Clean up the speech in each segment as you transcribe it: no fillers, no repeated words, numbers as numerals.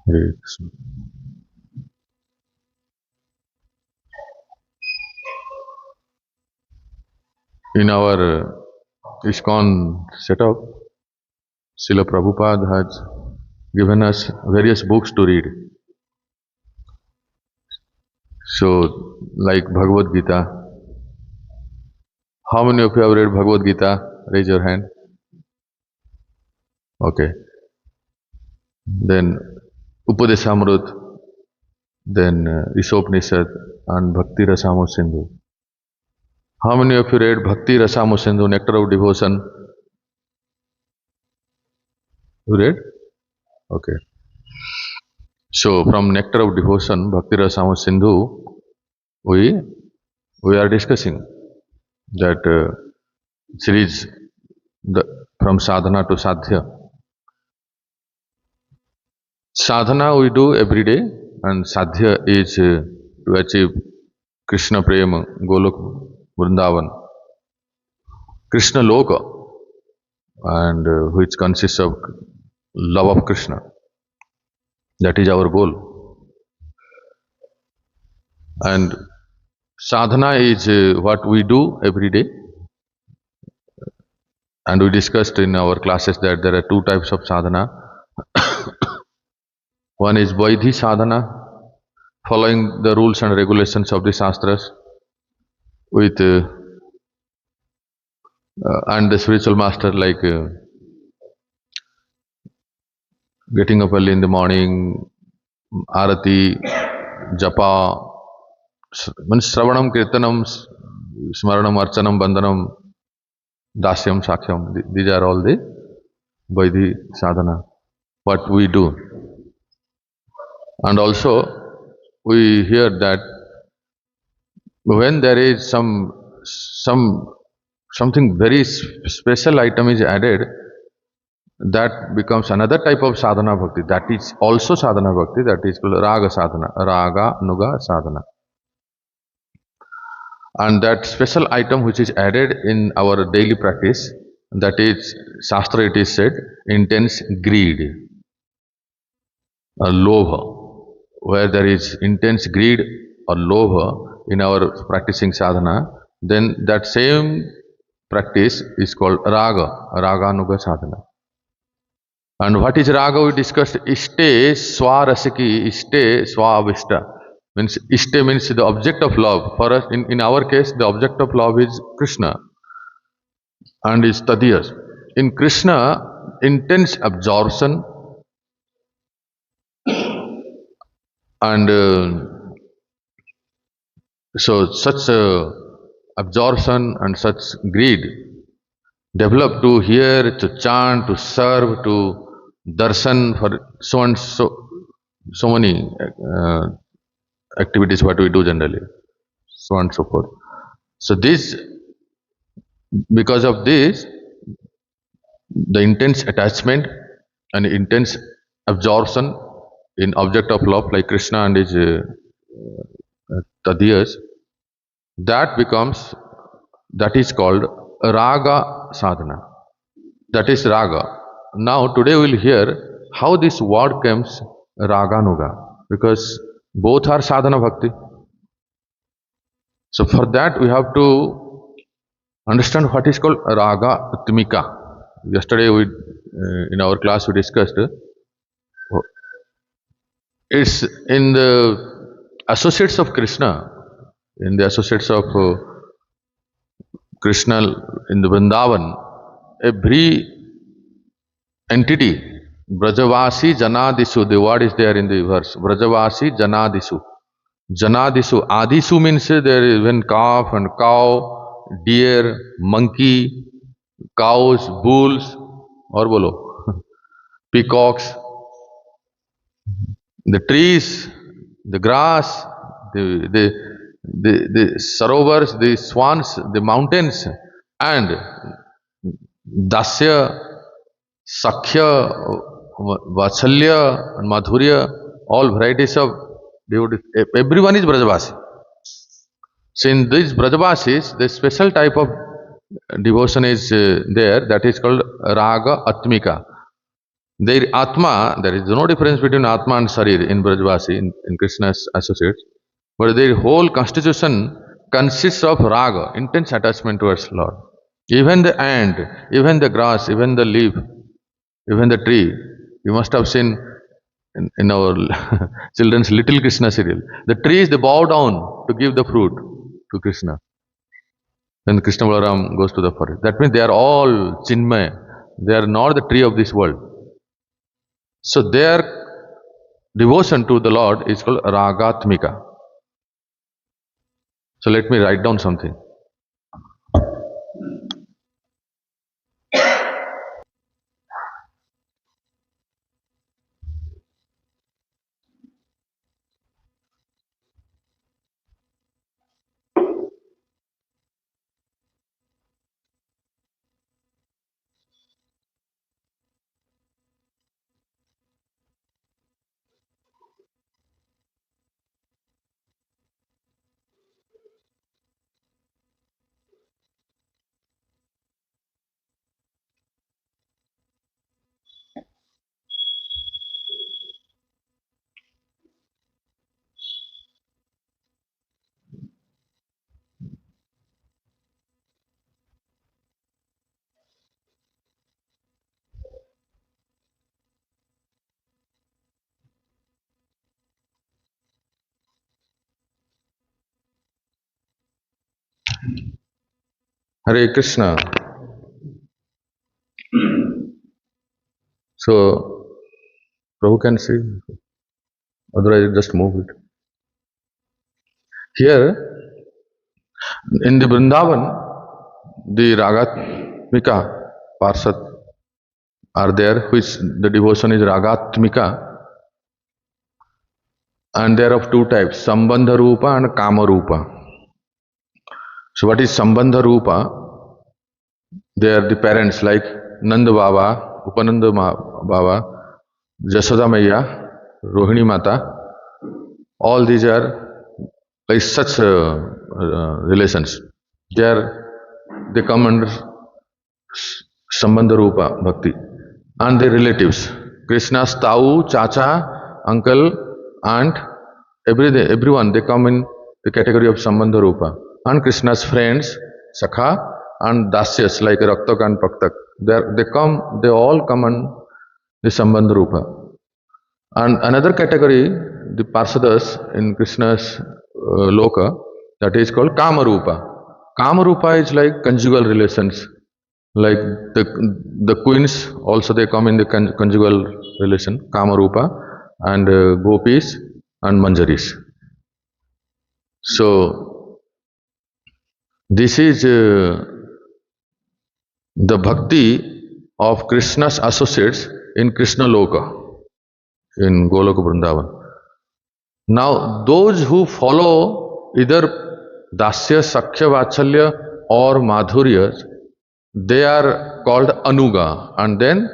Hare Krishna. In our ISKCON setup, Srila Prabhupada has given us various books to read. So, like Bhagavad Gita. How many of you have read Bhagavad Gita? Raise your hand. Okay. Then Upadeshamrut, then Isopnishad and Bhakti Rasamrita Sindhu. How many of you read Bhakti Rasamrita Sindhu, Nectar of Devotion? You read? Okay. So from Nectar of Devotion, Bhakti Rasamrita Sindhu, we are discussing that series from Sadhana to Saadhya. Sadhana we do every day, and Saadhya is to achieve Krishna Prema, Golok, Vrindavan, Krishna Loka, and which consists of love of Krishna. That is our goal. And sadhana is what we do every day. And we discussed in our classes that there are two types of sadhana. One is Vaidhi sadhana, following the rules and regulations of the Shastras with and the spiritual master, like getting up early in the morning, arati, japa, Shravanam, Kirtanam, Smaranam, Archanam, Bandhanam, Dasyam, Sakhyam. These are all the Vaidhi sadhana, what we do. And also, we hear that when there is something very special item is added, that becomes another type of sadhana bhakti. That is also sadhana bhakti. That is called raga sadhana, raga nuga sadhana. And that special item which is added in our daily practice, that is, Shastra it is said, intense greed, or lobha. Where there is intense greed or lobha in our practicing sadhana, then that same practice is called raga, raganuga sadhana. And what is raga we discussed? Ishte swarasiki, ishte swavishta. Means ishte means the object of love. For us, in our case, the object of love is Krishna and is tadiyas. In Krishna, intense absorption and so such absorption and such greed develop to hear, to chant, to serve, to darshan, for so and so many activities what we do generally, so on and so forth. So this, because of this, the intense attachment and intense absorption in object of love like Krishna and his tadiyas, that is called raga sadhana. That is raga. Now today we will hear how this word comes raganuga, because both are sadhana bhakti. So for that we have to understand what is called raga atmika. Yesterday we in our class we discussed it's in the associates of Krishna, in the associates of Krishna in the Vrindavan, every entity, Brajavasi Janadisu, the word is there in the verse, Brajavasi Janadisu. Janadisu, Adisu means there is when calf and cow, deer, monkey, cows, bulls, or bolo, peacocks, the trees, the grass, the sarovars, the swans, the mountains, and dasya, sakhya, vatsalya, and madhurya, all varieties of devotees. Everyone is Brajavasi. So in these Brajavasis, the special type of devotion is there, that is called raga atmika. Their Atma, there is no difference between Atma and Sarir in Brajvasi, in Krishna's associates, but their whole constitution consists of raga, intense attachment towards Lord. Even the ant, even the grass, even the leaf, even the tree. You must have seen in our children's Little Krishna serial. The trees they bow down to give the fruit to Krishna. When Krishna Balaram goes to the forest. That means they are all chinmay. They are not the tree of this world. So their devotion to the Lord is called ragatmika. So let me write down something. Hare Krishna. So Prabhu can see, otherwise just move it. Here in the Vrindavan, the Ragatmika Parsad are there, which the devotion is Ragatmika, and they are of two types, Sambandha Rupa and Kama Rupa. So what is Sambandha Rupa? They are the parents like Nanda Baba, Upananda Baba, Jasoda Maya, Rohini Mata. All these are like such relations. They come under Sambandha Rupa Bhakti. And their relatives. Krishna's Tau, Chacha, uncle, aunt, everyone, they come in the category of Sambandha Rupa. And Krishna's friends, Sakha, and Dasyas like Raktak and Paktak. They all come in the Sambandha Rupa. And another category, the Parsadas in Krishna's Loka, that is called Kamarupa. Kamarupa is like conjugal relations. Like the queens also they come in the conjugal relation, Kamarupa, and Gopis and Manjaris. So this is the bhakti of Krishna's associates in Krishna Loka, in Goloka Vrindavan. Now, those who follow either Dasya, Sakhya, Vachalya or Madhurya, they are called Anuga, and then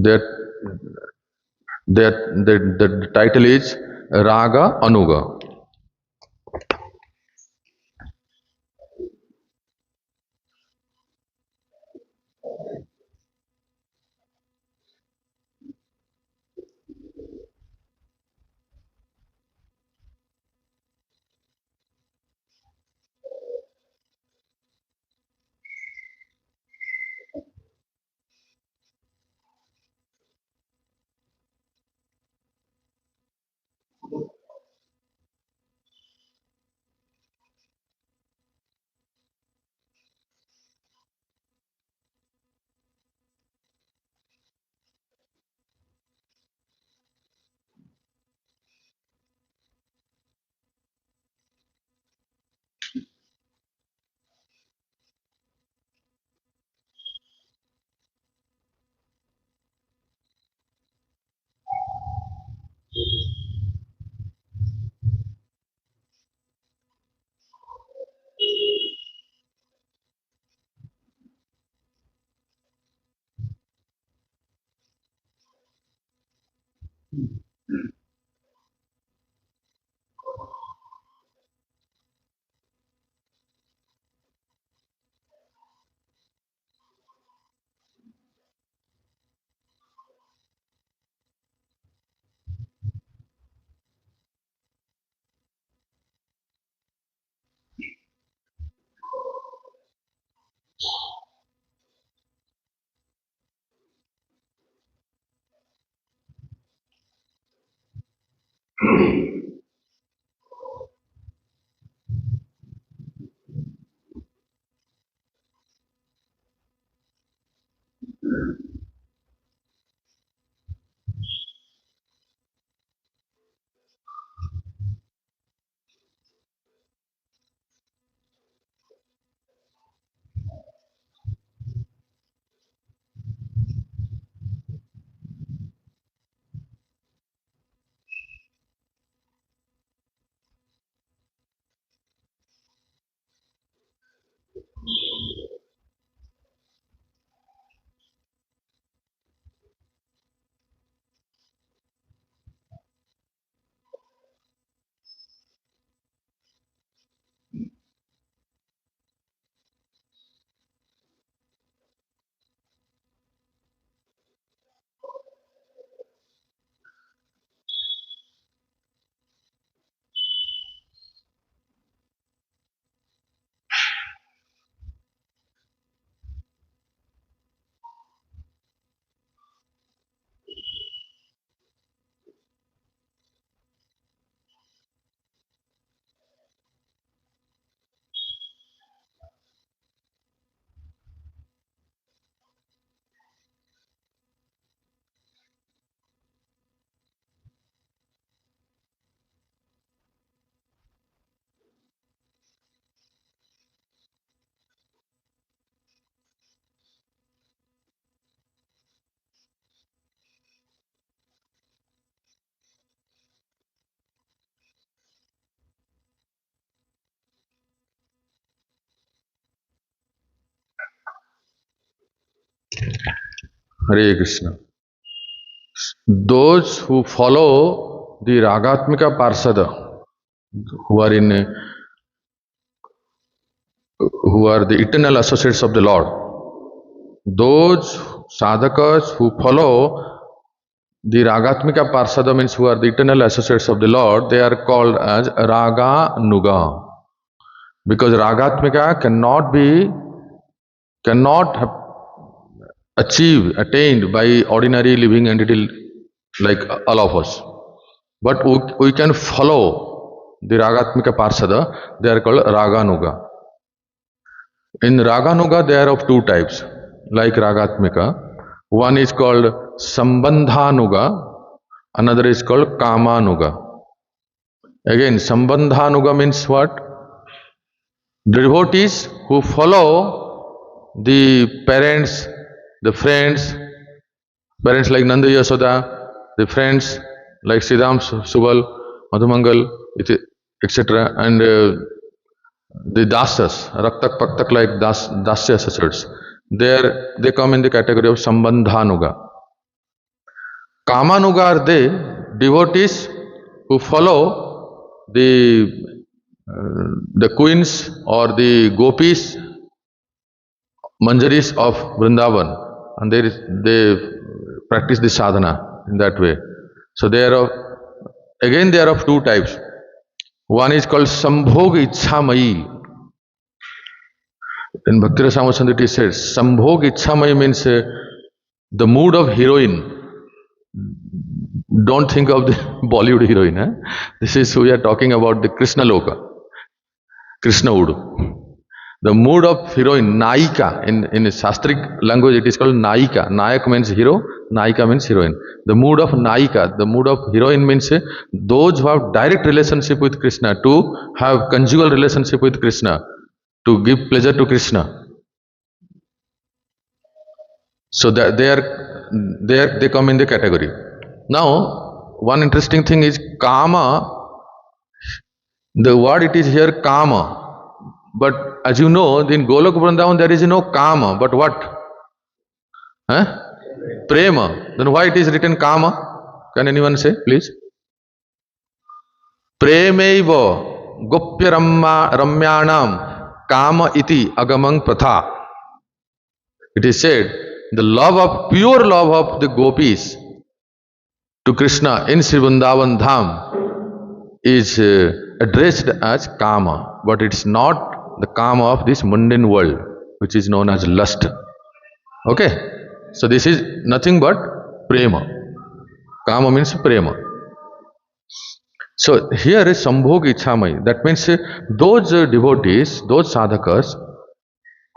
that the title is Raga Anuga. Hare Krishna. Those who follow the Ragatmika Parsada, who are in who are the eternal associates of the Lord, those sadhakas who follow the Ragatmika Parsada means who are the eternal associates of the Lord, they are called as Raga Nuga. Because Ragatmika cannot have attained by ordinary living entity like all of us. But we can follow the Ragatmika Parsada, they are called Raganuga. In Raganuga, they are of two types, like Ragatmika. One is called Sambandhanuga, another is called Kamanuga. Again, Sambandhanuga means what? Devotees who follow the parents, the friends, parents like Nanda Yasoda, the friends like Siddham, Subal, Madhumangal, etc. and the dasas, raktak paktak like dasya associates, they come in the category of Sambandhanuga. Kamanuga are they devotees who follow the queens or the gopis, manjaris of Vrindavan, and they practice the sadhana in that way. So they are of two types. One is called Sambhog Ichhamayi. In Bhakti Rasamrita it is said, Sambhog Ichhamayi means the mood of heroine. Don't think of the Bollywood heroine. Eh? We are talking about the Krishna Loka, Krishna Udu. The mood of heroine, Naika, in Shastric language it is called Naika. Nayak means hero, Naika means heroine. The mood of Naika, the mood of heroine means those who have direct relationship with Krishna, to have conjugal relationship with Krishna, to give pleasure to Krishna. So that they come in the category. Now, one interesting thing is Kama. The word it is here Kama. But as you know, in Golok Vrindavan there is no Kama, but what? Prema. Then why it is written Kama? Can anyone say, please? Premaiva Gopya Ramyanam Kama iti Agamang Pratha. It is said, the pure love of the gopis to Krishna in Sri Vrindavan Dham is addressed as Kama, but it's not the Kama of this mundane world, which is known as lust. Okay? So this is nothing but Prema. Kama means Prema. So here is Sambhog Ichamai. That means those devotees, those sadhakas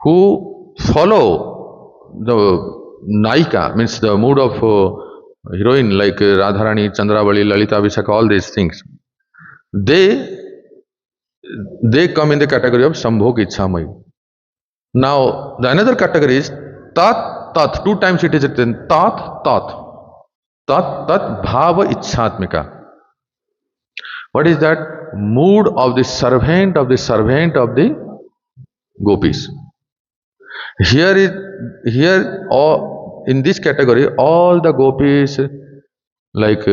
who follow the Naika, means the mood of heroine like Radharani, Chandravali, Lalita Vishaka, all these things, they come in the category of Sambhog Ichamai. Now the another category is Tat Tat. Two times it is written Tat Tat. Tat Tat Bhava Ichatmika. What is that? Mood of the servant of the gopis. Here all, in this category all the gopis like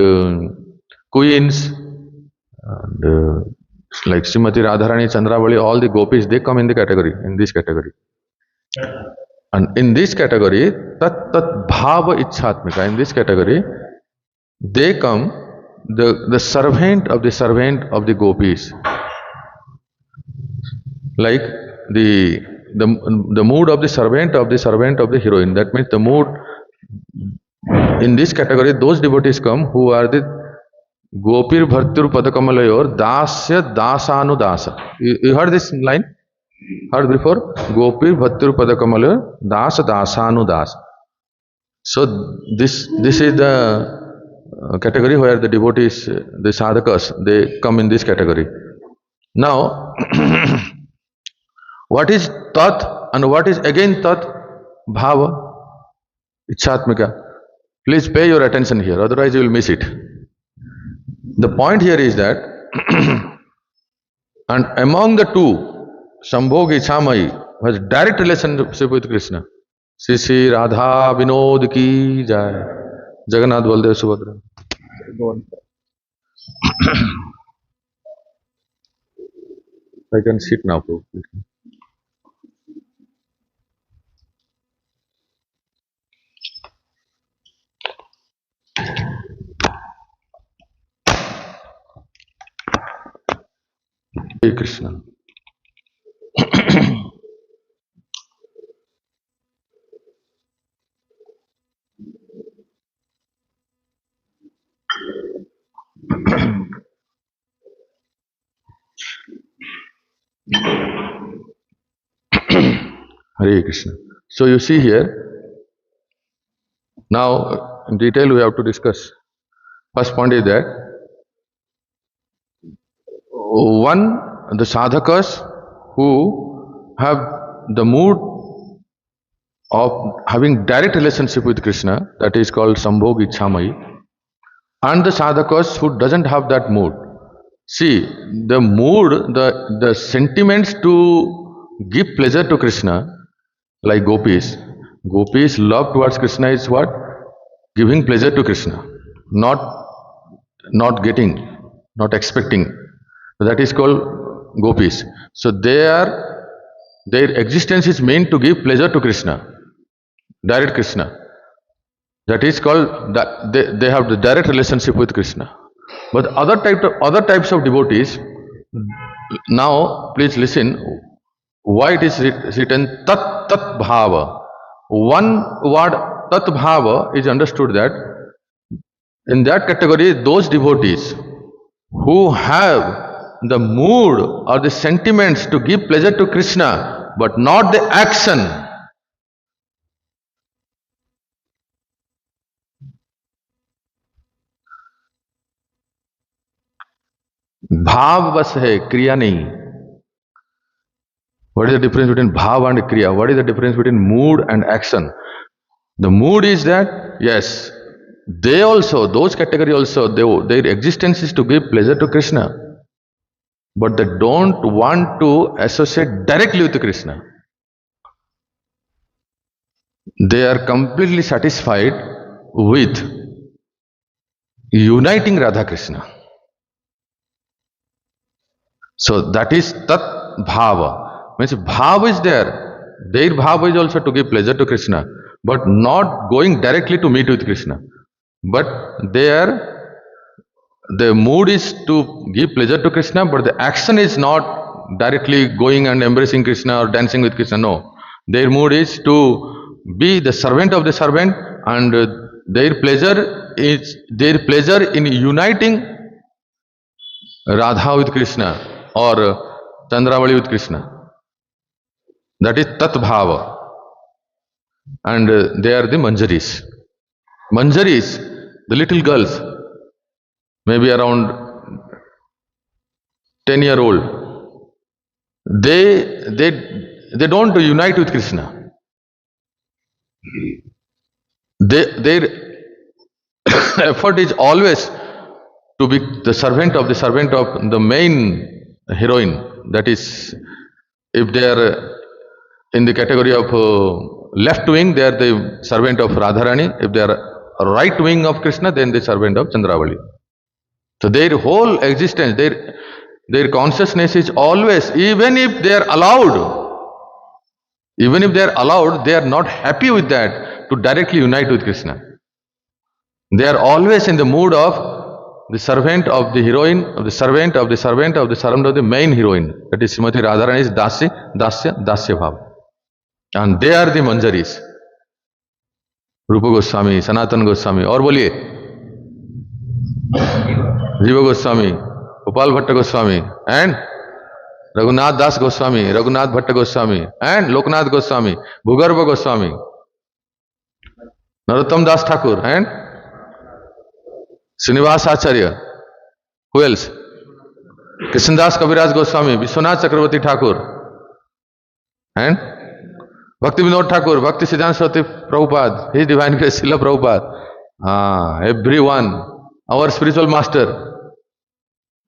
queens and like Srimati Radharani, Chandravali, all the gopis, they come in the category, in this category. And in this category, tat bhava ichatmika, in this category, they come the servant of the gopis. Like the mood of the servant of the heroine. That means the mood in this category, those devotees come who are the Gopir Bhartur Padakamalayur Dasya Dasanudasa. You heard this line? Heard before? Gopir Bhartur Padakamalayur Dasa Dasanudasa. So this is the category where the devotees, the sadhakas, they come in this category. Now, what is tat and what is again tat? Bhava, Ichatmika. Please pay your attention here, otherwise you will miss it. The point here is that, and among the two, Sambhog Ichamai has direct relationship with Krishna. Sri Sri Radha Vinod ki jai. Jagannath Baldev Subhadra. I can sit now, Prabhu. Hare Krishna. Hare Krishna. So you see here, now in detail we have to discuss. First point is that one, the sadhakas who have the mood of having direct relationship with Krishna, that is called Sambhog Ichamai, and the sadhakas who doesn't have that mood. See, the mood, the sentiments to give pleasure to Krishna, like gopis love towards Krishna is what? Giving pleasure to Krishna, not getting, not expecting. That is called gopis. So their existence is meant to give pleasure to Krishna, direct Krishna. That is called that they have the direct relationship with Krishna. But other types of devotees, now please listen why it is written tat bhava. One word tat bhava is understood that in that category those devotees who have the mood or the sentiments to give pleasure to Krishna but not the action. भाव बस है, क्रिया नहीं. What is the difference between bhav and kriya? What is the difference between mood and action? The mood is that, yes, they also, those category also, their existence is to give pleasure to Krishna, but they don't want to associate directly with Krishna. They are completely satisfied with uniting Radha Krishna. So that is tat bhava. Means bhava is there. Their bhava is also to give pleasure to Krishna, but not going directly to meet with Krishna. But their mood is to give pleasure to Krishna, but the action is not directly going and embracing Krishna or dancing with Krishna. No. Their mood is to be the servant of the servant, and their pleasure in uniting Radha with Krishna or Chandravali with Krishna. That is Tat Bhava. And they are the Manjaris. Manjaris, the little girls, maybe around 10-year-old, they don't unite with Krishna. Their effort is always to be the servant of the main heroine. That is, if they are in the category of left wing, they are the servant of Radharani. If they are right wing of Krishna, then the servant of Chandravali. So their whole existence, their consciousness is always, even if they are allowed, they are not happy with that to directly unite with Krishna. They are always in the mood of the servant of the heroine, of the servant of the servant of the servant of the main heroine. That is Srimati Radharani's Dasya, Dasya Bhav. And they are the Manjaris. Rupa Goswami, Sanatan Goswami, और बोलिए Jiva Goswami, Gopal Bhatta Goswami, and Raghunath Das Goswami, Raghunath Bhatta Goswami, and Loknath Goswami, Bhugarva Goswami, Narottam Das Thakur, and Srinivas Acharya. Who else? Krishnadas Kaviraj Goswami, Vishwanath Chakravarti Thakur, and Bhakti Vinod Thakur, Bhakti Siddhanta Saraswati Prabhupada, His Divine Grace Srila Prabhupada. Everyone, our spiritual master,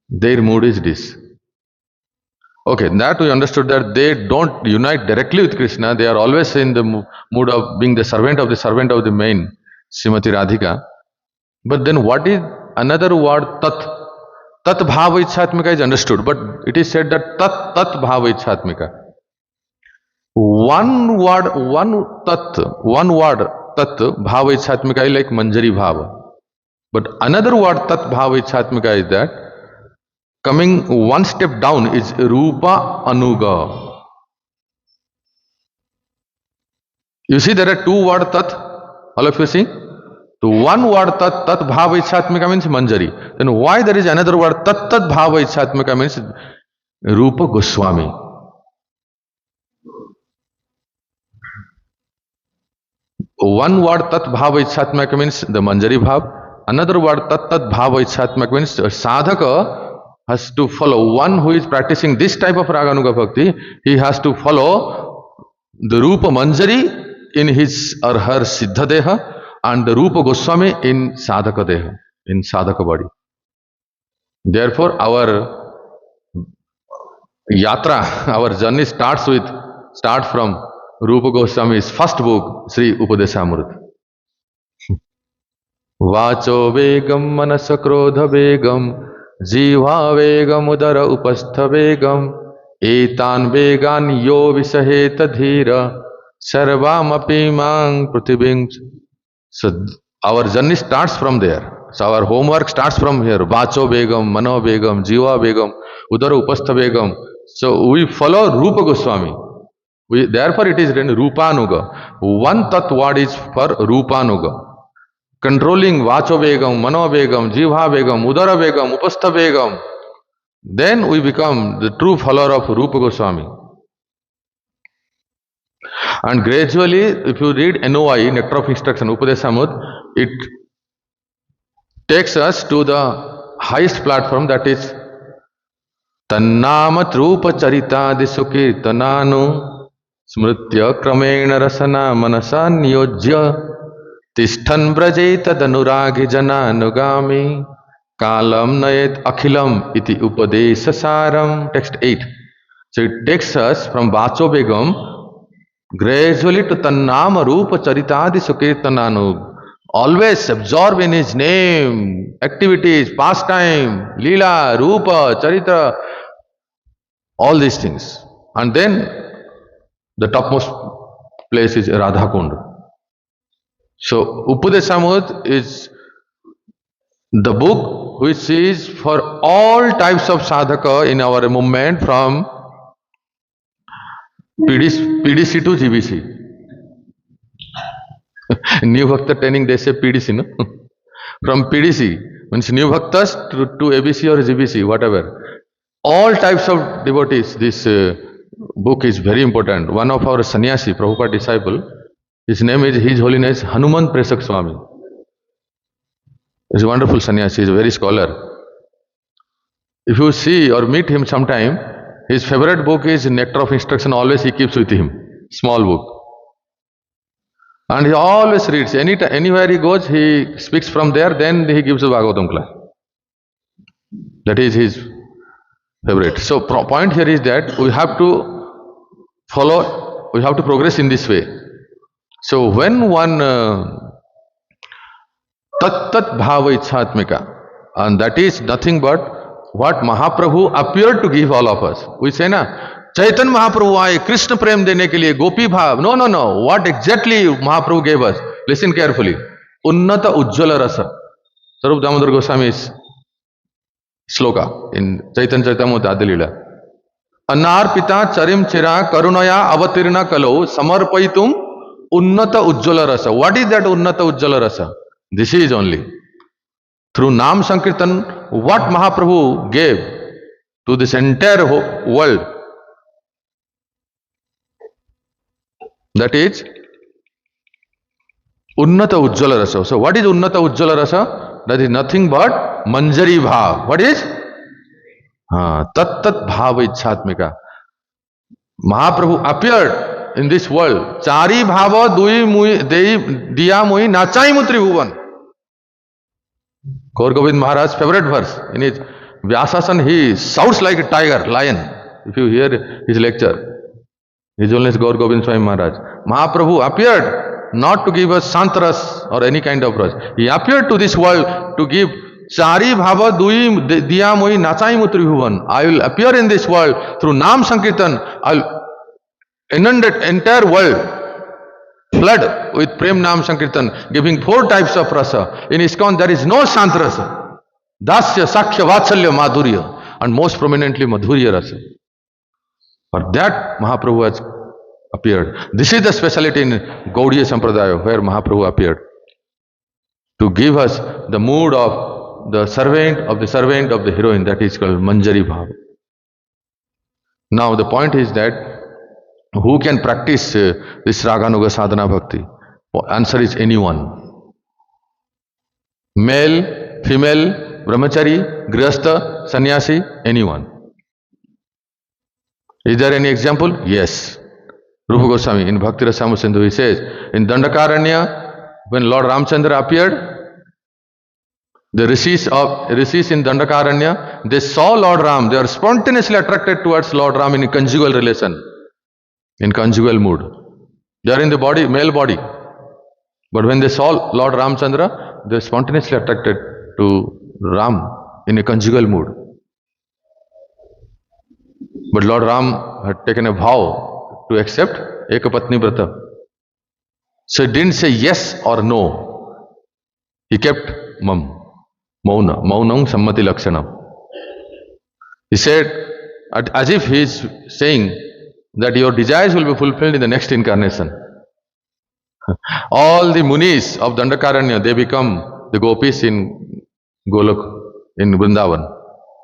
their mood is this. Okay, that we understood that they don't unite directly with Krishna. They are always in the mood of being the servant of the main, Srimati Radhika. But then what is another word, Tat? Tat Bhava Ichatmika is understood, but it is said that Tat Bhava Ichatmika. One word, Tat Bhava Ichatmika is like Manjari Bhava. But another word, Tat Bhava Ichatmika, is that coming one step down is Rupa Anuga. You see, there are two words Tat. All of you see? So one word Tat Bhava Ichatmika means Manjari. Then why there is another word Tat Bhava Ichatmika means Rupa Goswami? One word Tat Bhava Ichatmika means the Manjari Bhav. Another word Tat Bhava Ichatmika means sadhaka has to follow. One who is practicing this type of Raganuga Bhakti, he has to follow the Rupa Manjari in his or her Siddha Deha and the Rupa Goswami in Sadhaka Deha, in Sadhaka body. Therefore, our yatra, our journey starts from Rupa Goswami's first book, Sri Upadeshamrita. Vacho vegam manasa krodha vegam jiva vegam udara upastha vegam etan vegan yo visaheta dhira sarvam api mang pratibing. So our journey starts from there. So our homework starts from here. Vacho vegam, mano vegam, jiva vegam, udara upastha vegam. So we follow Rupa Goswami. Therefore it is written Rupanuga. One tat word is for Rupanuga. Controlling Vacho Vegam, Mano Vegam, Jiva Vegam, Udara Vegam, Upastha Vegam. Then we become the true follower of Rupa Goswami. And gradually, if you read NOI, Nectar of Instruction, Upadeshamrita, it takes us to the highest platform, that is Tannamat Rupa Charita Disukirtananu Smritya Kramena Rasana Manasa Niyojya Tishtan Brajeta Danuragi Jananugami Kalam Nayet Akhilam Iti Upadesa Saram. Text 8. So it takes us from Vacho Begam gradually to Tannama Rupa Charitadi Sukirtananu. Always absorb in his name, activities, pastime, Leela, Rupa, Charita, all these things. And then the topmost place is Radha Kund. So Upadeshamrita is the book which is for all types of sadhaka in our movement from PDC to GBC. New Bhakta training, they say PDC, no? From PDC, means new bhaktas, to ABC or GBC, whatever. All types of devotees, this book is very important. One of our sannyasi, Prabhupada disciple, his name is His Holiness Hanuman Presak Swami. He's a wonderful sannyasi, he's a very scholar. If you see or meet him sometime, his favorite book is Nectar of Instruction, always he keeps with him. Small book. And he always reads. Anywhere he goes, he speaks from there, then he gives a Bhagavatam class. That is his favorite. So point here is that we have to follow, we have to progress in this way. So when one tat bhava ichatmika, and that is nothing but what Mahaprabhu appeared to give all of us. We say na, Chaitanya Mahaprabhu aaye Krishna prem dene ke liye, gopi bhav. No. What exactly Mahaprabhu gave us? Listen carefully. Unnata ujjvala rasa. Sarup Damodar Goswami's sloka in Chaitanya Charitamrita Adilila. Anarpita charim chira karunaya avatirna kalo samarpaitum unnata ujjvala rasa. What is that unnata ujjvala rasa? This is only through Nam Sankirtan what Mahaprabhu gave to this entire world. That is Unnata Ujjvala Rasa. So what is Unnata Ujjvala Rasa? That is nothing but Manjari Bhav. What is? Tat Bhava Ichatmika. Mahaprabhu appeared in this world. Chari Bhava Diya Mui Nachai Mutri Bhuvan. Gaur Govind Maharaj's favorite verse. In his Vyasasan, he shouts like a tiger, lion. If you hear his lecture, His Holiness Gaur Govind Swami Maharaj. Mahaprabhu appeared not to give us Santras or any kind of ras. He appeared to this world to give Chari Bhava Diya Moi Nachai Mutri Bhuvan. I will appear in this world through Nam Sankirtan. I will inundate entire world. Flood with Prem Nam Sankirtan, giving 4 types of rasa. In ISKCON there is no Sant rasa. Dasya, Sakya, Vatsalya, Madhurya, and most prominently Madhurya rasa. For that Mahaprabhu has appeared. This is the speciality in Gaudiya Sampradaya where Mahaprabhu appeared. To give us the mood of the servant of the heroine, that is called Manjari Bhava. Now the point is that who can practice this Raganuga Sadhana Bhakti? Answer is anyone. Male, female, brahmachari, grihastha, sannyasi, anyone. Is there any example? Yes. Rupa Goswami in Bhakti Rasamrita Sindhu, he says, in Dandakaranya, when Lord Ramchandra appeared, the rishis in Dandakaranya, they saw Lord Ram, they are spontaneously attracted towards Lord Ram in a conjugal relation. In conjugal mood. They are in the body, male body. But when they saw Lord Ramchandra, they spontaneously attracted to Ram in a conjugal mood. But Lord Ram had taken a vow to accept Ekapatni Vrata. So he didn't say yes or no. He kept mauna, maunam sammati lakshanam. He said, as if he is saying that your desires will be fulfilled in the next incarnation. All the munis of Dandakaranya, they become the gopis in Golok, in Vrindavan,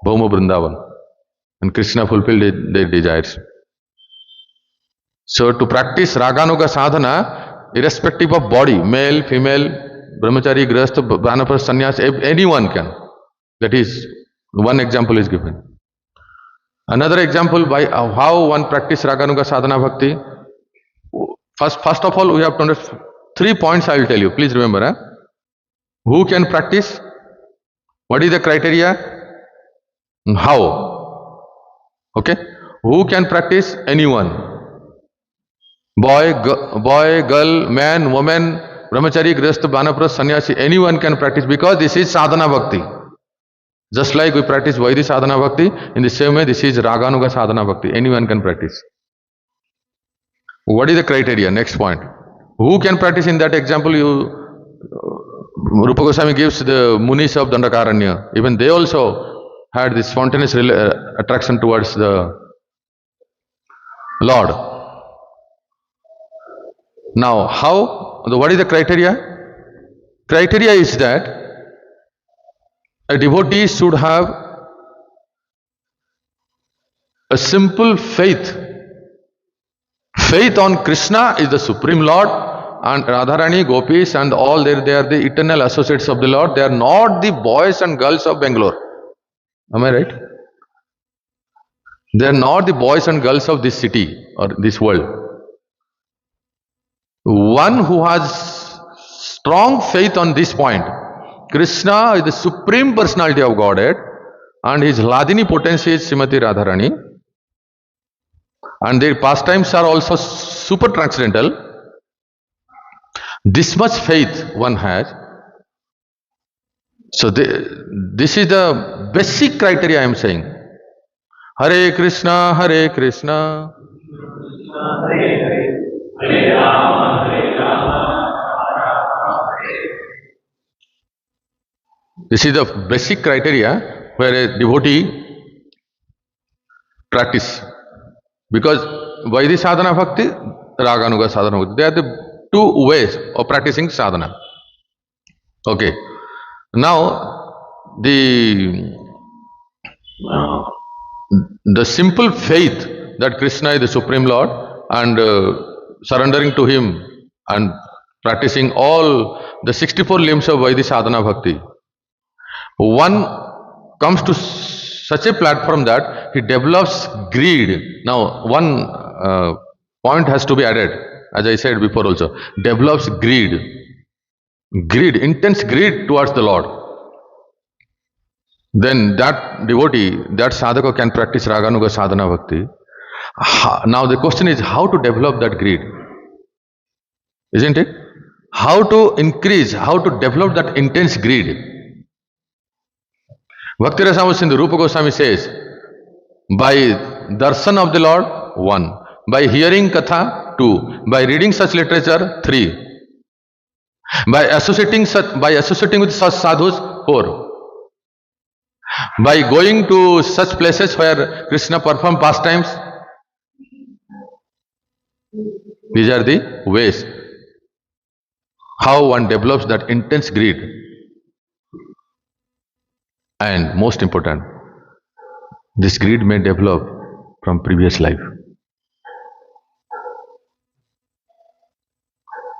Bhauma Vrindavan. And Krishna fulfilled their desires. So to practice Raganuga Sadhana, irrespective of body, male, female, brahmachari, grihastha, Brahmapur, sannyas, anyone can. That is, one example is given. Another example by how one practice Raganuga Sadhana Bhakti. First of all, we have to understand 3 points I will tell you. Please remember. Who can practice? What is the criteria? How? Okay. Who can practice? Anyone. Boy, girl, man, woman, brahmachari, grihastha, Brahmapur, sannyasi, anyone can practice because this is Sadhana Bhakti. Just like we practice Vaidhi Sadhana Bhakti, in the same way this is Raganuga Sadhana Bhakti. Anyone can practice. What is the criteria? Next point. Who can practice? In that example, Rupa Goswami gives the munis of Dandakaranya. Even they also had this spontaneous attraction towards the Lord. Now, what is the criteria? Criteria is that a devotee should have a simple faith. Faith on Krishna is the Supreme Lord, and Radharani, Gopis and all they are the eternal associates of the Lord. They are not the boys and girls of Bangalore. Am I right? They are not the boys and girls of this city or this world. One who has strong faith on this point, Krishna is the Supreme Personality of Godhead and his Hladini potency is Srimati Radharani, and their pastimes are also super transcendental. This much faith one has. So this is the basic criteria I am saying. Hare Krishna, Hare Krishna. This is the basic criteria where a devotee practice. Because Vaidhi Sadhana Bhakti, Raganuga Sadhana Bhakti, they are the two ways of practicing sadhana. Okay. Now, the simple faith that Krishna is the Supreme Lord and surrendering to Him and practicing all the 64 limbs of Vaidhi Sadhana Bhakti, one comes to such a platform that he develops greed. Now, one point has to be added, as I said before also, develops greed, intense greed towards the Lord. Then that devotee, that sadhaka can practice Raganuga Sadhana Bhakti. Now the question is how to develop that greed, isn't it? How to increase, how to develop that intense greed. Bhakti Rasamrita Sindhu Rupa Goswami says, by darshan of the Lord, 1. By hearing katha, 2. By reading such literature, 3. By associating with such sadhus, 4. By going to such places where Krishna performed pastimes. These are the ways how one develops that intense greed. And most important, this greed may develop from previous life.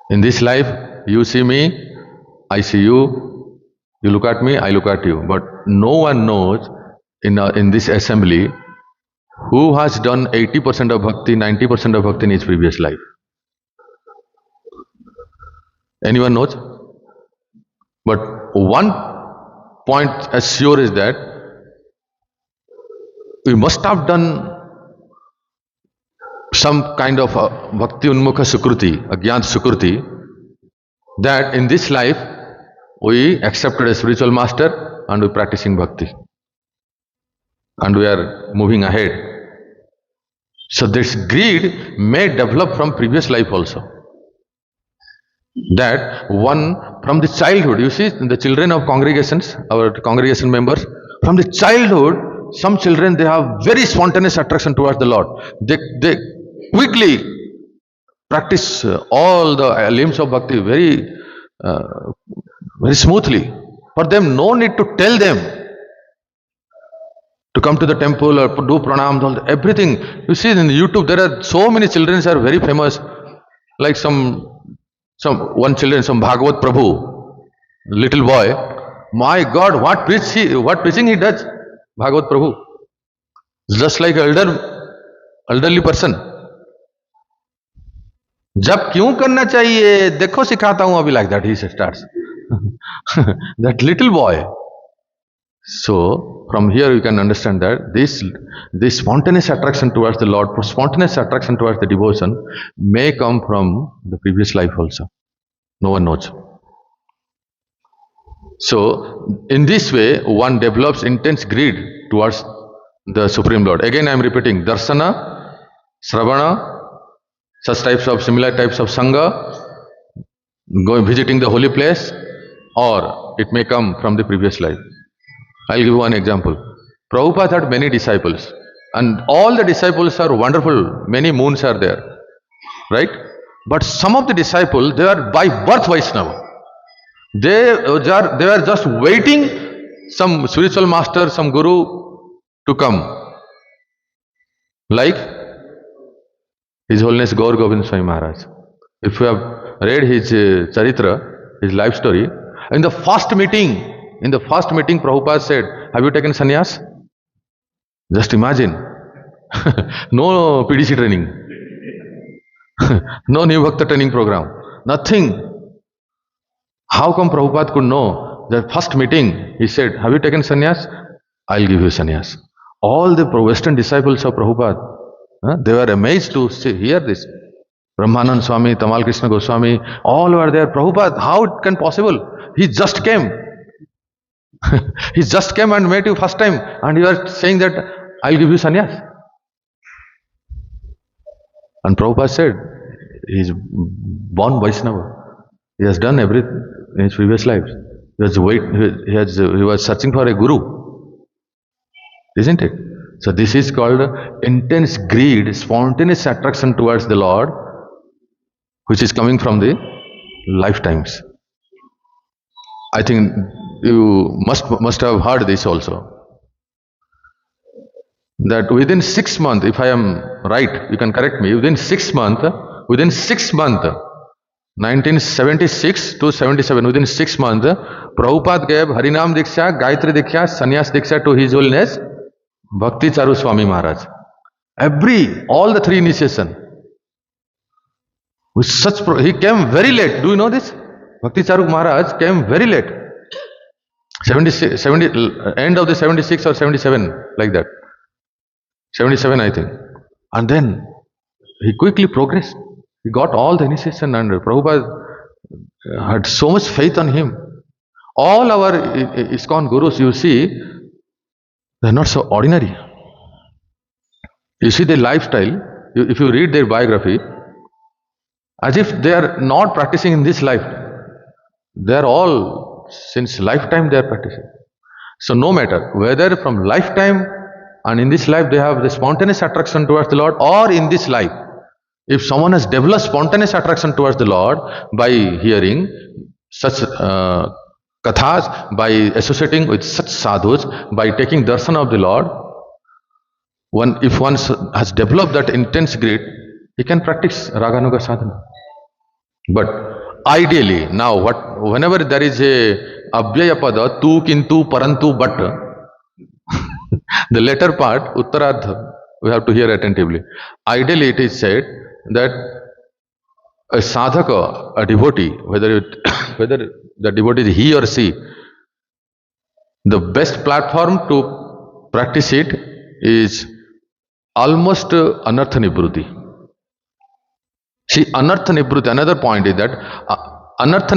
In this life, you see me, I see you, you look at me, I look at you. But no one knows in this assembly who has done 80% of bhakti, 90% of bhakti in his previous life. Anyone knows? But one point as sure is that we must have done some kind of bhakti unmukha sukruti, agyan sukruti, that in this life we accepted a spiritual master and we are practicing bhakti and we are moving ahead. So this greed may develop from previous life also. That one from the childhood, you see the children of congregations, our congregation members, from the childhood, some children they have very spontaneous attraction towards the Lord. They quickly practice all the limbs of bhakti very smoothly. For them, no need to tell them to come to the temple or do pranam, everything. You see in YouTube there are so many children are very famous, like some Bhagavat Prabhu, little boy. My God, what preaching he does, Bhagavat Prabhu, just like elderly person. जब क्यों करना चाहिए देखो सिखाता हूं अभी, like that he starts. That little boy. So from here you can understand that this spontaneous attraction towards the Lord, spontaneous attraction towards the devotion may come from the previous life also. No one knows. So in this way one develops intense greed towards the Supreme Lord. Again I am repeating, darshana, shravana, such types of similar types of sangha, going visiting the holy place, or it may come from the previous life. I'll give you one example. Prabhupada had many disciples and all the disciples are wonderful, many moons are there, right? But some of the disciples, they are by birth Vaishnava. They were just waiting some spiritual master, some guru to come. Like His Holiness Gaur Gobind Swami Maharaj. If you have read his charitra, his life story, in the first meeting, Prabhupada said, "Have you taken sannyas?" Just imagine. No PDC training, no New Bhakta training program, nothing. How come Prabhupada could know? The first meeting, he said, "Have you taken sannyas? I'll give you sannyas." All the Western disciples of Prabhupada, they were amazed to hear this. Brahmanand Swami, Tamal Krishna Goswami, all were there. Prabhupada, how it can possible? He just came. He just came and met you first time, and you are saying that I'll give you sannyas. And Prabhupada said, he is born Vaishnava. He has done everything in his previous lives. He was searching for a guru. Isn't it? So this is called intense greed, spontaneous attraction towards the Lord, which is coming from the lifetimes. I think you must have heard this also. That within 6 months, if I am right, you can correct me, within 6 months, 1976 to 77, within 6 months, Prabhupada gave Harinam Diksha, Gayatri Diksha, Sannyas Diksha to His Holiness Bhakti Charu Swami Maharaj. All the 3 initiation. With such, he came very late. Do you know this? Bhakti Charu Maharaj came very late. 70, end of the 76 or 77, like that. 77, I think. And then he quickly progressed. He got all the initiation, and Prabhupada had so much faith on him. All our ISKCON gurus, you see, they are not so ordinary. You see their lifestyle, if you read their biography, as if they are not practicing in this life. They are all, since lifetime they are practicing. So no matter whether from lifetime and in this life they have the spontaneous attraction towards the Lord, or in this life, if someone has developed spontaneous attraction towards the Lord by hearing such kathas, by associating with such sadhus, by taking darshan of the Lord, if one has developed that intense greed, he can practice raganuga sadhana. But ideally, now whenever there is a abhyaya pada, tu, kintu, parantu, but, the later part, uttarardha, we have to hear attentively. Ideally, it is said that a sadhaka, a devotee, whether the devotee is he or she, the best platform to practice it is almost anartha nivruti. See, anartha nivruti, another point is that anartha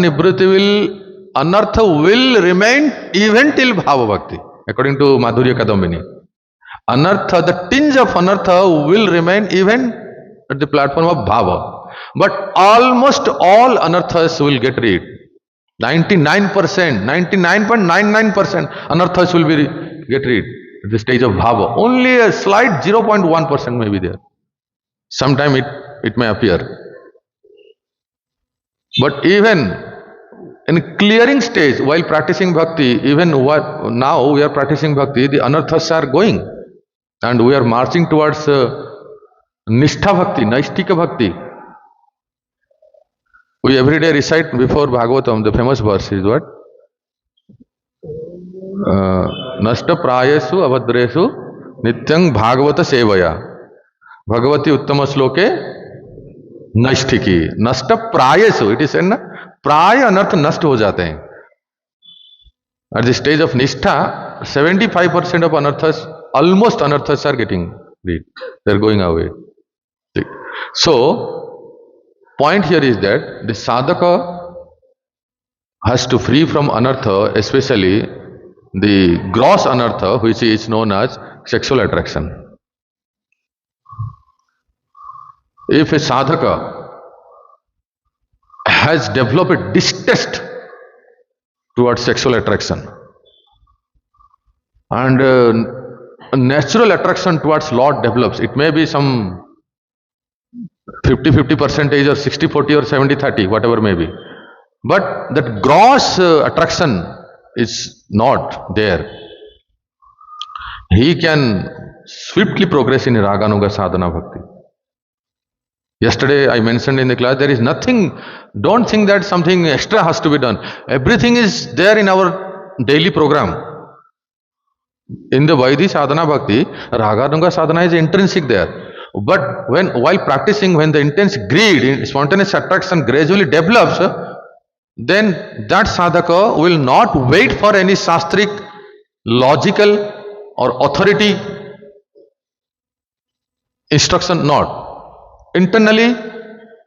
will remain even till bhava bhakti, according to Madhurya Kadambini. Anartha, the tinge of anartha will remain even at the platform of bhava. But almost all anarthas will get rid. 99%, 99.99% anarthas will get rid at the stage of bhava. Only a slight 0.1% may be there. Sometime it may appear. But even in clearing stage, while practicing bhakti, even now we are practicing bhakti, the anarthas are going. And we are marching towards nishtha bhakti, naishtika bhakti. We every day recite before Bhagavatam, the famous verse is what? Nashta prayesu avadresu nityang bhagavata sevaya bhagavati uttama sloke naishtiki. Nashta prayesu, it is said na? Praya anarth nast ho jate hain. At the stage of nishtha, 75% of anarthas, almost anarthas are getting rid. They are going away. So, point here is that the sadhaka has to free from anartha, especially the gross anartha, which is known as sexual attraction. If a sadhaka has developed a distaste towards sexual attraction and a natural attraction towards Lord develops, it may be some 50% or 60-40 or 70-30, whatever may be. But that gross attraction is not there, he can swiftly progress in Raganuga Sadhana Bhakti. Yesterday I mentioned in the class, there is nothing, don't think that something extra has to be done. Everything is there in our daily program. In the Vaidhi Sadhana Bhakti, Raganuga Sadhana is intrinsic there. But while practicing, when the intense greed, spontaneous attraction gradually develops, then that sadhaka will not wait for any shastric, logical or authority instruction, not. Internally,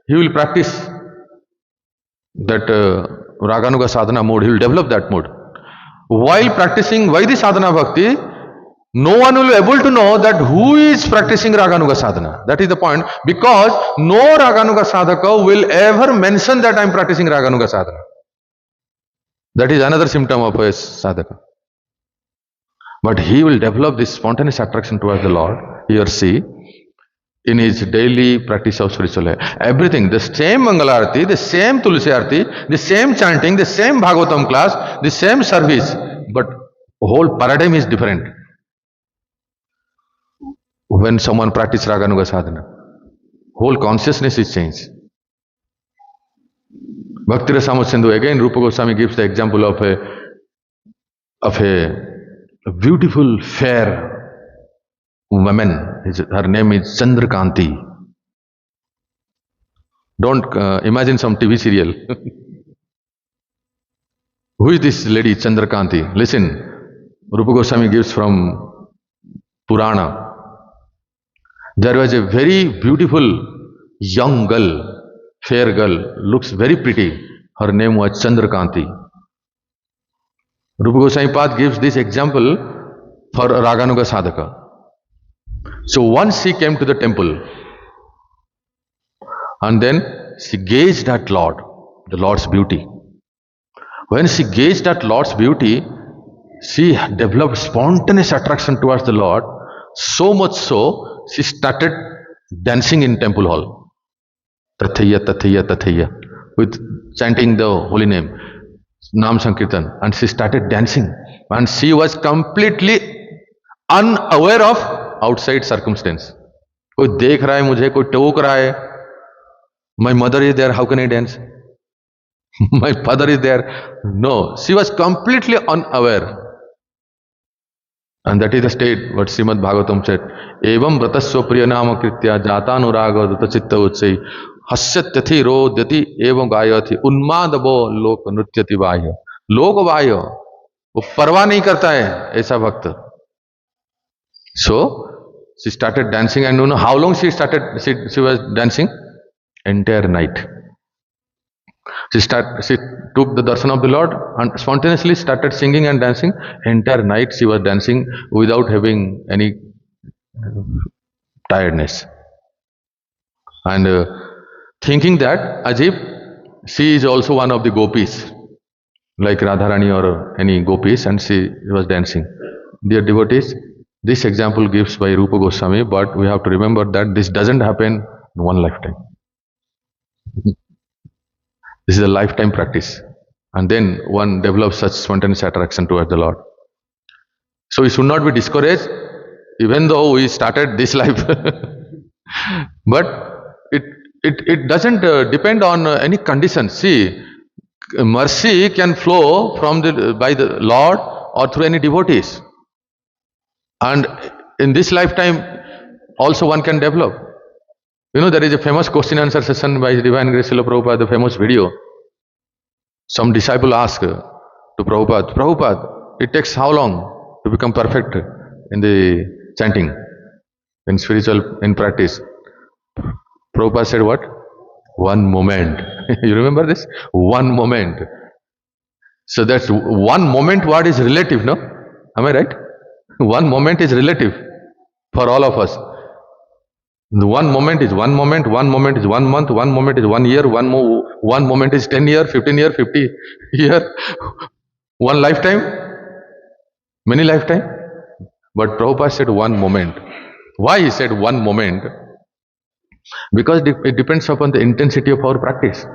he will practice that Raganuga Sadhana mode, he will develop that mode. While practicing Vaidhi Sadhana Bhakti, no one will be able to know that who is practicing Raganuga Sadhana. That is the point, because no Raganuga Sadhaka will ever mention that I am practicing Raganuga Sadhana. That is another symptom of a sadhaka. But he will develop this spontaneous attraction towards the Lord, he or she, in his daily practice of spiritual life. Everything, the same Mangalarati, the same Tulsi Arati, the same chanting, the same Bhagavatam class, the same service, but whole paradigm is different. When someone practices Raganuga Sadhana, whole consciousness is changed. Bhakti Rasamrita Sindhu, again Rupa Goswami gives the example of a beautiful, fair woman. Her name is Chandrakanti. Don't imagine some TV serial. Who is this lady Chandrakanti? Listen, Rupa Goswami gives from Purana. There was a very beautiful young girl, fair girl, looks very pretty. Her name was Chandrakanti. Rupa Goswami Pad gives this example for Raganuga Sadhaka. So once she came to the temple and then she gazed at Lord, the Lord's beauty. When she gazed at Lord's beauty, she developed spontaneous attraction towards the Lord, so much so she started dancing in temple hall. Tathaya, Tathaya, Tathaya, with chanting the holy name, Nam Sankirtan, and she started dancing. And she was completely unaware of outside circumstance. कोई देख रहा है मुझे, कोई टोक रहा है. My mother is there, how can I dance? My father is there. No, she was completely unaware. And that is the state what Srimad Bhagavatam said. Evam vratasva priyanama kritya jatanuraga dutta chitta utsai hasyatyati rodyati evam gayati unmadavo lok nrutyati vahya. Lok vahya, वो परवाह नहीं करता है ऐसा भक्त. So she started dancing, and you know how long she started, she was dancing? Entire night. She took the darshan of the Lord and spontaneously started singing and dancing. Entire night she was dancing without having any tiredness. And thinking that as if she is also one of the gopis, like Radharani or any gopis, and she was dancing. Dear devotees, this example gives by Rupa Goswami, but we have to remember that this doesn't happen in one lifetime. This is a lifetime practice, and then one develops such spontaneous attraction towards the Lord. So we should not be discouraged, even though we started this life. But it doesn't depend on any conditions. See, mercy can flow from by the Lord or through any devotees, and in this lifetime also one can develop. You know, there is a famous question answer session by Divine Grace Srila Prabhupada, the famous video. Some disciple asked to Prabhupada, Prabhupada, it takes how long to become perfect in the chanting, in spiritual, in practice? Prabhupada said what? One moment. You remember this? One moment. So that's one moment word is relative, no? Am I right? One moment is relative for all of us. The one moment is 1 moment, 1 moment is 1 month, 1 moment is 1 year, one moment is 10 year, 15 year, 50 year, one lifetime, many lifetime. But Prabhupada said 1 moment. Why he said 1 moment? Because it depends upon the intensity of our practice.